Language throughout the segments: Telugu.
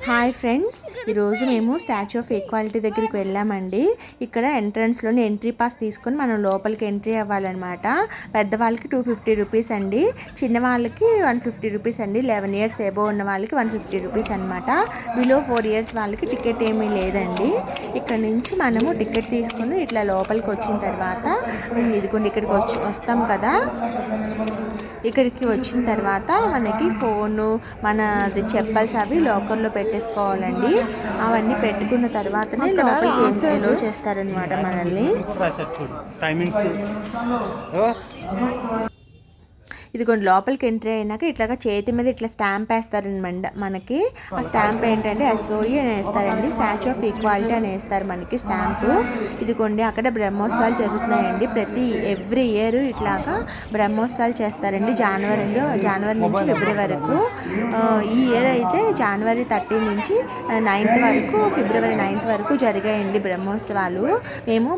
హాయ్ ఫ్రెండ్స్, ఈరోజు మేము స్టాచ్యూ ఆఫ్ ఈక్వాలిటీ దగ్గరికి వెళ్ళామండి. ఇక్కడ ఎంట్రన్స్లోని ఎంట్రీ పాస్ తీసుకొని మనం లోపలికి ఎంట్రీ అవ్వాలన్నమాట. పెద్దవాళ్ళకి 250 రూపీస్ అండి, చిన్నవాళ్ళకి 150 రూపీస్ అండి. 11 ఇయర్స్ ఎబో ఉన్న వాళ్ళకి 150 రూపీస్ అనమాట. బిలో 4 ఇయర్స్ వాళ్ళకి టికెట్ ఏమీ లేదండి. ఇక్కడ నుంచి మనము టికెట్ తీసుకొని ఇట్లా లోపలికి వచ్చిన తర్వాత ఇదిగోండి ఇక్కడికి వస్తాం కదా. ఇక్కడికి వచ్చిన తర్వాత మనకి ఫోను, మనది చెప్పల్స్ అవి లాకర్లో పెట్టేసుకోవాలండి. అవన్నీ పెట్టుకున్న తర్వాతనే లోపలికి ఎలో చేస్తారనమాట మనల్ని. ఇదిగోండి లోపలికి ఎంట్రీ అయినాక ఇట్లాగా చేతి మీద ఇట్లా స్టాంప్ వేస్తారనమాట మనకి. ఆ స్టాంప్ ఏంటంటే SOE అని వేస్తారండి, స్టాచ్యూ ఆఫ్ ఈక్వాలిటీ అని వేస్తారు మనకి స్టాంపు. ఇదిగోండి అక్కడ బ్రహ్మోత్సవాలు జరుగుతున్నాయండి. ఎవ్రీ ఇయర్ ఇట్లాగా బ్రహ్మోత్సవాలు చేస్తారండి జనవరి నుంచి ఫిబ్రవరి వరకు. ఈ ఇయర్ అయితే జనవరి 13 నుంచి 9th వరకు, ఫిబ్రవరి 9th వరకు జరిగాయండి బ్రహ్మోత్సవాలు. మేము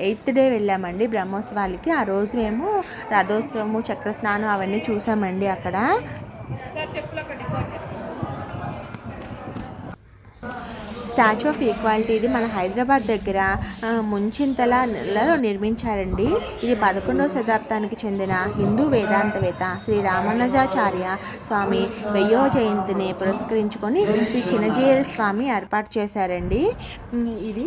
8th డే వెళ్ళామండి బ్రహ్మోత్సవాలకి. ఆ రోజు మేము రథోత్సవము, చక్ర స్నానం అవన్నీ చూసామండి అక్కడ. స్టాచ్యూ ఆఫ్ ఈక్వాలిటీ ఇది మన హైదరాబాద్ దగ్గర ముంచింతలలో నిర్మించారండి. ఇది 11వ శతాబ్దానికి చెందిన హిందూ వేదాంతవేత్త శ్రీ రామానుజాచార్య స్వామి 1000వ జయంతిని పురస్కరించుకొని శ్రీ చిన్నజీయర్ స్వామి ఏర్పాటు చేశారండి. ఇది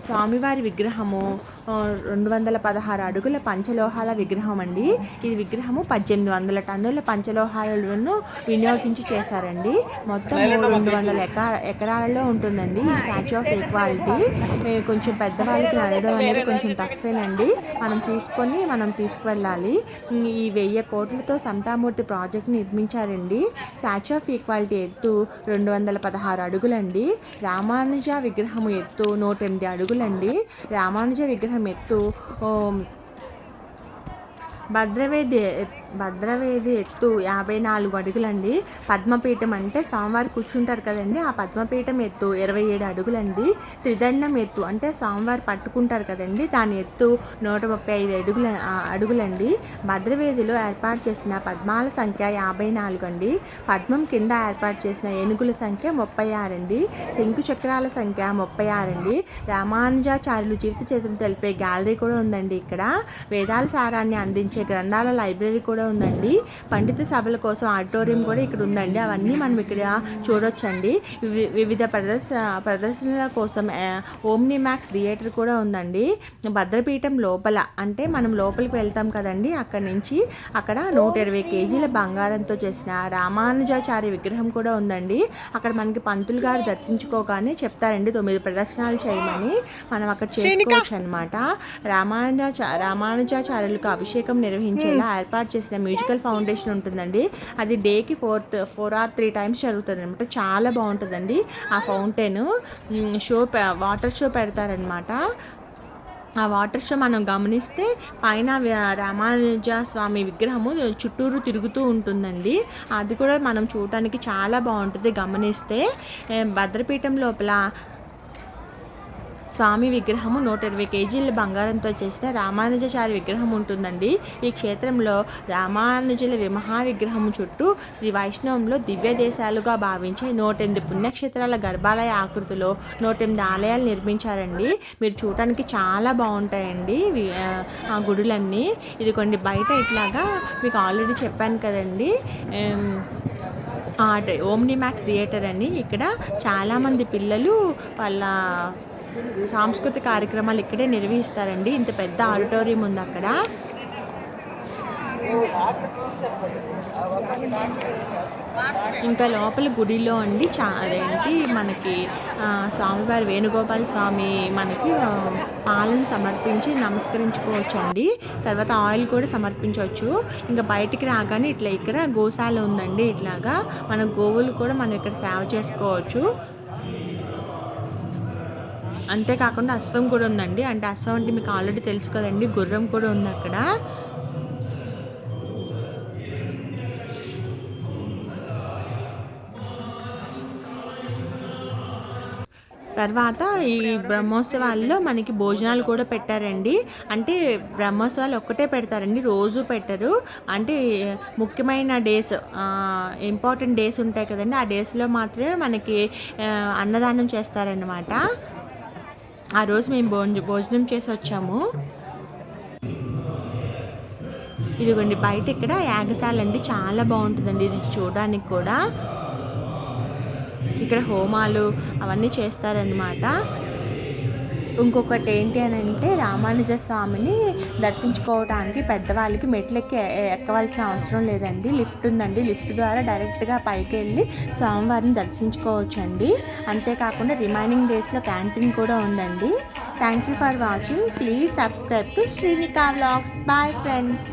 స్వామివారి విగ్రహము 216 అడుగుల పంచలోహాల విగ్రహం అండి. ఈ విగ్రహము 1800 టన్నుల పంచలోహాలను వినియోగించి చేశారండి. మొత్తం 200 ఎకరాలలో ఉంటుందండి ఈ స్టాచ్యూ ఆఫ్ ఈక్వాలిటీ. కొంచెం పెద్దవాళ్ళకి నడవడం అనేది కొంచెం తక్కువేనండి, మనం తీసుకువెళ్ళాలి. ఈ 1000 కోట్లతో సమతామూర్తి ప్రాజెక్ట్ నిర్మించారండి. స్టాచ్యూ ఆఫ్ ఈక్వాలిటీ ఎత్తు 216 అడుగులండి. రామానుజ విగ్రహం ఎత్తు 108 అడుగులండి. రామానుజ విగ్రహం ఎత్తు భద్రవేది ఎత్తు 54 అడుగులండి. పద్మపీఠం అంటే స్వామివారు కూర్చుంటారు కదండి, ఆ పద్మపీఠం ఎత్తు 27 అడుగులండి. త్రిదండం ఎత్తు అంటే స్వామివారు పట్టుకుంటారు కదండి, దాని ఎత్తు 135 అడుగులండి. భద్రవేదిలో ఏర్పాటు చేసిన పద్మాల సంఖ్య 54 అండి. పద్మం కింద ఏర్పాటు చేసిన ఏనుగుల సంఖ్య 36 అండి. శంకు చక్రాల సంఖ్య 36 అండి. రామానుజాచార్యులు జీవిత చరిత్ర తెలిపే గ్యాలరీ కూడా ఉందండి ఇక్కడ. వేదాల సారాన్ని అందించే గ్రంథాల లైబ్రరీ కూడా ఉందండి. పండిత సభల కోసం ఆడిటోరియం కూడా ఇక్కడ ఉందండి. అవన్నీ మనం ఇక్కడ చూడొచ్చండి. వివిధ ప్రదర్శనల కోసం ఓమ్నిమాక్స్ థియేటర్ కూడా ఉందండి. భద్రపీఠం లోపల అంటే మనం లోపలికి వెళ్తాం కదండి, అక్కడ 120 కేజీల బంగారంతో చేసిన రామానుజాచార్య విగ్రహం కూడా ఉందండి. అక్కడ మనకి పంతులు గారు దర్శించుకోగానే చెప్తారండి 9 ప్రదక్షిణాలు చేయమని. మనం అక్కడ చేసుకోవచ్చు అనమాట. రామానుజాచార్యులకు అభిషేకం నిర్వహించేలా ఏర్పాటు చేసిన మ్యూజికల్ ఫౌండేషన్ ఉంటుందండి. అది డేకి 4 or 3 టైమ్స్ జరుగుతుంది అనమాట. చాలా బాగుంటుందండి. ఆ ఫౌంటైన్ వాటర్ షో పెడతారనమాట. ఆ వాటర్ షో మనం గమనిస్తే పైన రామానుజ స్వామి విగ్రహము చుట్టూరు తిరుగుతూ ఉంటుందండి. అది కూడా మనం చూడటానికి చాలా బాగుంటుంది గమనిస్తే. భద్రపీఠం లోపల స్వామి విగ్రహము 120 కేజీల బంగారంతో చేసిన రామానుజాచార్య విగ్రహం ఉంటుందండి. ఈ క్షేత్రంలో రామానుజుల మహావిగ్రహం చుట్టూ శ్రీ వైష్ణవంలో దివ్య దేశాలుగా భావించే 108 పుణ్యక్షేత్రాల గర్భాలయ ఆకృతిలో 108 ఆలయాలు నిర్మించారండి. మీరు చూడటానికి చాలా బాగుంటాయండి ఆ గుడులన్నీ. ఇది కొన్ని బయట ఇట్లాగా మీకు ఆల్రెడీ చెప్పాను కదండి, ఓమ్నిమాక్స్ థియేటర్ అని. ఇక్కడ చాలామంది పిల్లలు వాళ్ళ సాంస్కృతిక కార్యక్రమాలు ఇక్కడే నిర్వహిస్తారండి. ఇంత పెద్ద ఆడిటోరియం ఉంది అక్కడ. ఇంకా లోపల గుడిలో అండి అదేంటి మనకి స్వామివారి వేణుగోపాల స్వామి మనకి పాలను సమర్పించి నమస్కరించుకోవచ్చు అండి. తర్వాత ఆయిల్ కూడా సమర్పించవచ్చు. ఇంకా బయటికి రాగానే ఇక్కడ గోశాల ఉందండి. ఇట్లాగా మన గోవులు కూడా మనం ఇక్కడ సేవ చేసుకోవచ్చు. అంతేకాకుండా అశ్వం కూడా ఉందండి. అంటే అశ్వం అంటే మీకు ఆల్రెడీ తెలుసు కదండి, గుర్రం కూడా ఉంది అక్కడ. తర్వాత ఈ బ్రహ్మోత్సవాల్లో మనకి భోజనాలు కూడా పెట్టారండి. అంటే బ్రహ్మోత్సవాలు ఒక్కటే పెడతారండి, రోజు పెట్టరు. అంటే ముఖ్యమైన డేస్, ఇంపార్టెంట్ డేస్ ఉంటాయి కదండి, ఆ డేస్లో మాత్రమే మనకి అన్నదానం చేస్తారన్నమాట. ఆ రోజు మేము భోజనం చేసి వచ్చాము. ఇదిగోండి బయట ఇక్కడ యాగశాల అండి, చాలా బాగుంటుందండి ఇది చూడడానికి కూడా. ఇక్కడ హోమాలు అవన్నీ చేస్తారనమాట. ఇంకొకటి ఏంటి అని అంటే, రామానుజ స్వామిని దర్శించుకోవడానికి పెద్దవాళ్ళకి మెట్లెక్కి ఎక్కవలసిన అవసరం లేదండి, లిఫ్ట్ ఉందండి. లిఫ్ట్ ద్వారా డైరెక్ట్గా పైకి వెళ్ళి స్వామివారిని దర్శించుకోవచ్చండి. అంతేకాకుండా రిమైనింగ్ డేస్లో క్యాంటీన్ కూడా ఉందండి. Thank you for watching. Please subscribe to Srinika vlogs. Bye friends.